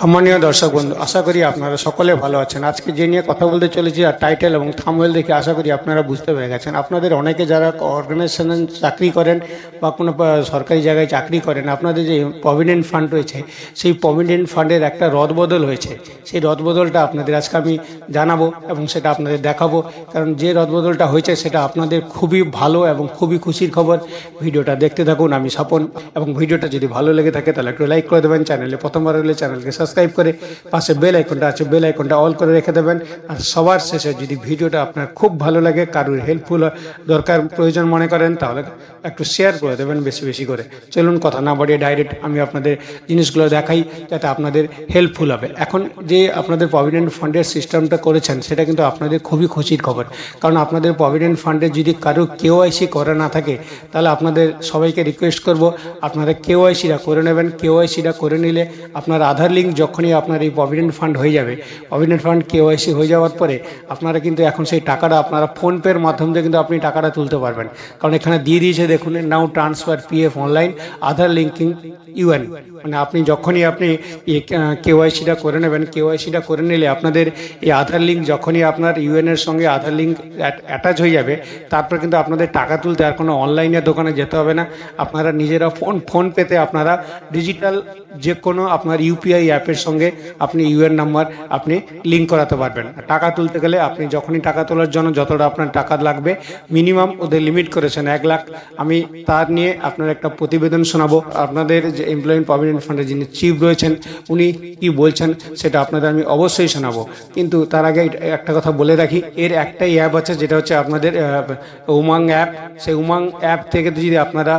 সম্মানীয় দর্শক বন্ধু, আশা করি আপনারা সকলে ভালো আছেন। আজকে যে নিয়ে কথা বলতে চলেছি আর টাইটেল এবং থাম্বনেল দেখে আশা করি আপনারা বুঝতে পেরে গেছেন। আপনাদের অনেকে যারা অর্গানাইজেশনে চাকরি করেন বা কোনো সরকারি জায়গায় চাকরি করেন, আপনাদের যে প্রভিডেন্ট ফান্ড রয়েছে সেই প্রভিডেন্ট ফান্ডের একটা রদবদল হয়েছে। সেই রদবদলটা আপনাদের আজকে আমি জানাবো এবং সেটা আপনাদের দেখাবো, কারণ যে রদবদলটা হয়েছে সেটা আপনাদের খুবই ভালো এবং খুবই খুশির খবর। ভিডিওটা দেখতে থাকুন, আমি স্বপন। এবং ভিডিওটা যদি ভালো লেগে থাকে তাহলে একটু লাইক করে দেবেন, চ্যানেলে প্রথমবার হলে চ্যানেলকে সাবস্ক্রাইব করে পাশে বেল আইকনটা আছে, বেল আইকনটা অল করে রেখে দেবেন। আর সবার শেষে যদি ভিডিওটা আপনার খুব ভালো লাগে, কারোর হেল্পফুল দরকার প্রয়োজন মনে করেন, তাহলে একটু শেয়ার করে দেবেন বেশি বেশি করে। চলুন কথা না বাড়িয়ে ডাইরেক্ট আমি আপনাদের জিনিসগুলো দেখাই, যাতে আপনাদের হেল্পফুল হবে। এখন যে আপনাদের প্রভিডেন্ট ফান্ডের সিস্টেমটা করেছেন সেটা কিন্তু আপনাদের খুবই খুশির খবর, কারণ আপনাদের প্রভিডেন্ট ফান্ডে যদি কারো কেওআইসি করা না থাকে তাহলে আপনাদের সবাইকে রিকোয়েস্ট করব আপনারা কেওআইসিটা করে নেবেন। কেওআইসিটা করে নিলে আপনার আধার লিঙ্ক যখনই আপনার এই প্রভিডেন্ট ফান্ড হয়ে যাবে, প্রভিডেন্ট ফান্ড কেওআইসি হয়ে যাওয়ার পরে আপনারা কিন্তু এখন সেই টাকাটা আপনারা ফোনপের মাধ্যমে কিন্তু আপনি টাকাটা তুলতে পারবেন। কারণ এখানে দিয়ে দিয়েছে দেখুন, নাও ট্রান্সফার পিএফ অনলাইন আধার লিঙ্কিং ইউএন। মানে আপনি যখনই আপনি কেওআইসিটা করে নেবেন, কেওআইসিটা করে নিলে আপনাদের এই আধার লিঙ্ক যখনই আপনার ইউএনের সঙ্গে আধার লিঙ্ক অ্যাটাচ হয়ে যাবে, তারপর কিন্তু আপনাদের টাকা তুলতে আর কোনো অনলাইনের দোকানে যেতে হবে না। আপনারা নিজেরা ফোনপেতে আপনারা ডিজিটাল যে কোনো আপনার ইউপিআই অ্যাপের সঙ্গে আপনি ইউএন নাম্বার আপনি লিঙ্ক করাতে পারবেন। টাকা তুলতে গেলে আপনি যখনই টাকা তোলার জন্য যতটা আপনার টাকা লাগবে, মিনিমাম ওদের লিমিট করেছেন 1 লাখ। আমি তার নিয়ে আপনার একটা প্রতিবেদন শোনাবো। আপনাদের যে এমপ্লয়ি প্রভিডেন্ট ফান্ডের যিনি চিফ রয়েছেন উনি কি বলছেন সেটা আপনাদের আমি অবশ্যই শোনাবো। কিন্তু তার আগে একটা কথা বলে রাখি, এর একটাই অ্যাপ আছে, যেটা হচ্ছে আপনাদের উমাং অ্যাপ। সেই উমাং অ্যাপ থেকে যদি আপনারা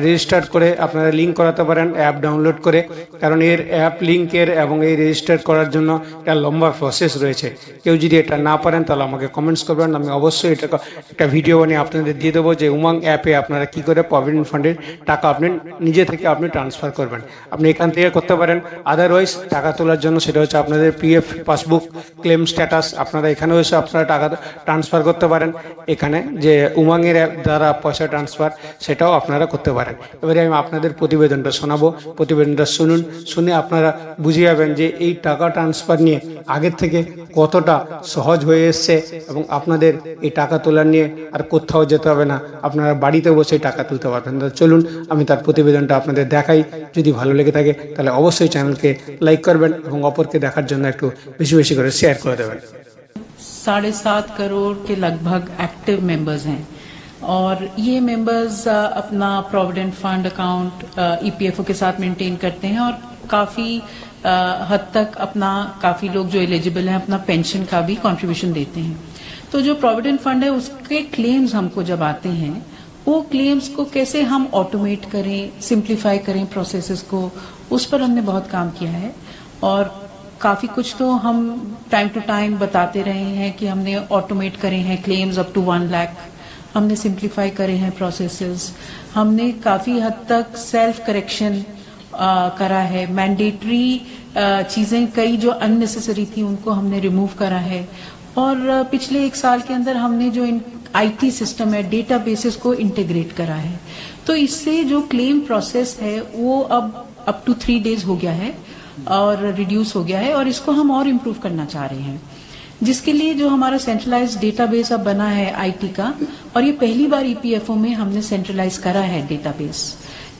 রেজিস্টার করে আপনারা লিঙ্ক করাতে পারেন অ্যাপ ডাউনলোড করে, কারণ এর অ্যাপ লিঙ্কের এবং এই রেজিস্টার করার জন্য একটা লম্বা প্রসেস রয়েছে। কেউ যদি এটা না পারেন তাহলে আমাকে কমেন্টস করবেন, আমি অবশ্যই এটা একটা ভিডিও বানিয়ে আপনাদের দিয়ে দেবো যে উমাং অ্যাপে আপনারা কি করে প্রভিডেন্ট ফান্ডের টাকা আপনি নিজে থেকে আপনি ট্রান্সফার করবেন। আপনি এখান থেকে করতে পারেন। আদারওয়াইজ টাকা তোলার জন্য সেটা হচ্ছে আপনাদের পিএফ পাসবুক ক্লেম স্ট্যাটাস, আপনারা এখানেও এসে আপনারা টাকা ট্রান্সফার করতে পারেন। এখানে যে উমাংয়ের অ্যাপ দ্বারা পয়সা ট্রান্সফার সেটাও আপনারা করতে পারেন। এবারে আমি আপনাদের প্রতিবেদনটা শোনাবো, প্রতিবেদনটা শুনুন। শুনে আপনারা বুঝে যাবেন যে এই টাকা ট্রান্সফার নিয়ে আগের থেকে কতটা সহজ হয়ে এসছে এবং আপনাদের এই টাকা তোলার নিয়ে আর কোথাও যেতে হবে না, আপনারা বাড়িতে বসে টাকা তুলতে পারবেন। চলুন আমি তার প্রতিবেদনটা আপনাদের দেখাই। যদি ভালো লেগে থাকে তাহলে অবশ্যই চ্যানেলকে লাইক করবেন এবং অপরকে দেখার জন্য একটু বেশি বেশি করে শেয়ার করে দেবেন। 7.5 करोड़ के लगभग एक्टिव मेंबर्स हैं और ये मेंबर्स अपना प्रोविडेंट फंड अकाउंट ईपीएफओ के साथ मेंटेन करते हैं और काफी हद तक अपना काफी लोग जो एलिजिबल हैं अपना पेंशन का भी कंट्रीब्यूशन देते हैं। तो जो प्रोविडेंट फंड है उसके क्लेम्स हमको जब आते हैं, वो क्लेम्स को कैसे हम ऑटोमेट करें, सिंप्लीफाई करें प्रोसेसेस को, उस पर हमने बहुत काम किया है। और काफी कुछ तो हम टाइम टू टाइम बताते रहे हैं कि हमने ऑटोमेट करे हैं क्लेम्स अप टू 1 लाख, हमने सिंप्लीफाई करे हैं प्रोसेसेस, हमने काफी हद तक सेल्फ करेक्शन करा है, मैंडेटरी चीजें कई जो अननेसेसरी थी उनको हमने रिमूव करा है। और पिछले 1 साल के अंदर हमने जो आईटी सिस्टम है, डेटाबेसेस को इंटीग्रेट करा है। तो इससे जो क्लेम प्रोसेस है वो अब अप टू 3 डेज हो गया है और रिड्यूस हो गया है, और इसको हम और इम्प्रूव करना चाह रहे हैं, जिसके लिए जो हमारा सेंट्रलाइज्ड डेटाबेस अब बना है आईटी का, और ये पहली बार ईपीएफओ में हमने सेंट्रलाइज करा है डेटाबेस।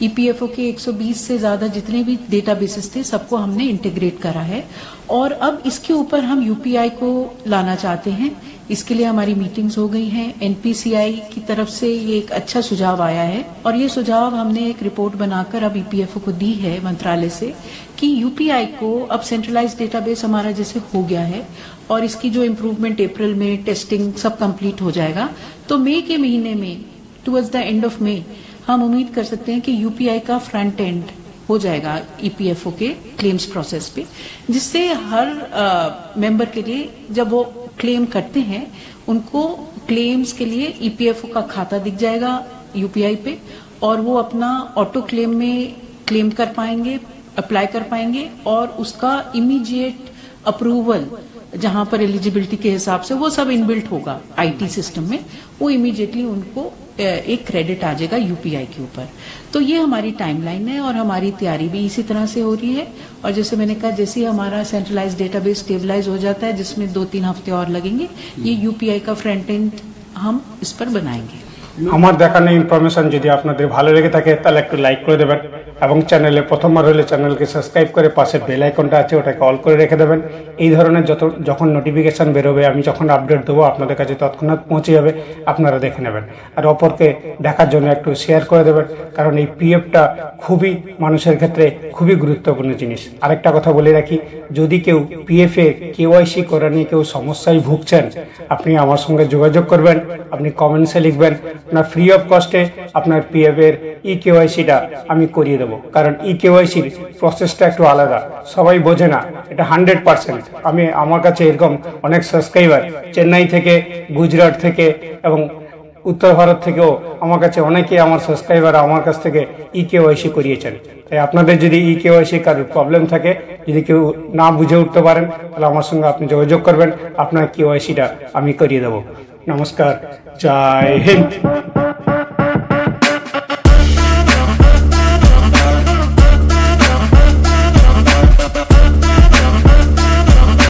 ईपीएफओ के 120 से ज्यादा जितने भी डेटाबेसेस थे सबको हमने इंटीग्रेट करा है, और अब इसके ऊपर हम यूपीआई को लाना चाहते हैं। इसके लिए हमारी मीटिंग्स हो गई हैं। एनपीसीआई की तरफ से ये एक अच्छा सुझाव आया है, और ये सुझाव हमने एक रिपोर्ट बनाकर अब ईपीएफओ को दी है मंत्रालय से कि यूपीआई को अब सेंट्रलाइज्ड डेटाबेस हमारा जैसे हो गया है और इसकी जो इम्प्रूवमेंट अप्रैल में टेस्टिंग सब कंप्लीट हो जाएगा, तो मई के महीने में towards the end of May हम उम्मीद कर सकते हैं कि यूपीआई का फ्रंट एंड हो जाएगा ईपीएफओ के क्लेम्स प्रोसेस पे, जिससे हर मेंबर के लिए जब वो क्लेम करते हैं उनको क्लेम्स के लिए ईपीएफओ का खाता दिख जाएगा यूपीआई पे, और वो अपना ऑटो क्लेम में क्लेम कर पाएंगे, अप्लाई कर पाएंगे, और उसका इमीडिएट अप्रूवल जहां पर एलिजिबिलिटी के हिसाब से वो सब इनबिल्ट होगा आईटी सिस्टम में, वो इमीडिएटली उनको एक क्रेडिट आ जाएगा यूपीआई के ऊपर। तो ये हमारी टाइमलाइन है और हमारी तैयारी भी इसी तरह से हो रही है। और जैसे मैंने कहा, जैसे ही हमारा सेंट्रलाइज डेटाबेस स्टेबलाइज हो जाता है, जिसमें 2-3 हफ्ते और लगेंगे, ये यूपीआई का फ्रंट एंड हम इस पर बनाएंगे। আমার দেখানো ইনফরমেশন যদি আপনাদের ভালো লেগে থাকে তাহলে একটু লাইক করে দেবেন এবং চ্যানেলে প্রথমবার হলে চ্যানেলকে সাবস্ক্রাইব করে পাশে বেল আইকনটা আছে ওটাকে অল করে রেখে দেবেন। এই ধরনের যখন নোটিফিকেশন বেরোবে, আমি যখন আপডেট দেবো আপনাদের কাছে তৎক্ষণাৎ পৌঁছে যাবে, আপনারা দেখে নেবেন। আর অপরকে দেখার জন্য একটু শেয়ার করে দেবেন, কারণ এই পিএফটা খুবই মানুষের ক্ষেত্রে খুবই গুরুত্বপূর্ণ জিনিস। আরেকটা কথা বলে রাখি, যদি কেউ পিএফ এ কেওয়াইসি করা নিয়ে কেউ সমস্যায় ভুগছেন, আপনি আমার সঙ্গে যোগাযোগ করবেন, আপনি কমেন্টসে লিখবেন, না ফ্রি অফ কস্টে আপনার পিএফ এর কেওয়াইসিটা আমি করিয়ে দেবো। কারণ কেওয়াইসির প্রসেসটা একটু আলাদা, সবাই বোঝে না, এটা 100%। আমার কাছে এরকম অনেক সাবস্ক্রাইবার চেন্নাই থেকে, গুজরাট থেকে এবং উত্তর ভারত থেকেও আমার কাছে অনেকেই আমার সাবস্ক্রাইবার আমার কাছ থেকে কেওয়াইসি করিয়েছেন। তাই আপনাদের যদি কেওয়াইসি কারোর প্রবলেম থাকে, যদি কেউ না বুঝে উঠতে পারেন, তাহলে আমার সঙ্গে আপনি যোগাযোগ করবেন, আপনার কেওয়াইসিটা আমি করিয়ে দেবো। নমস্কার, জয় হিন্দ।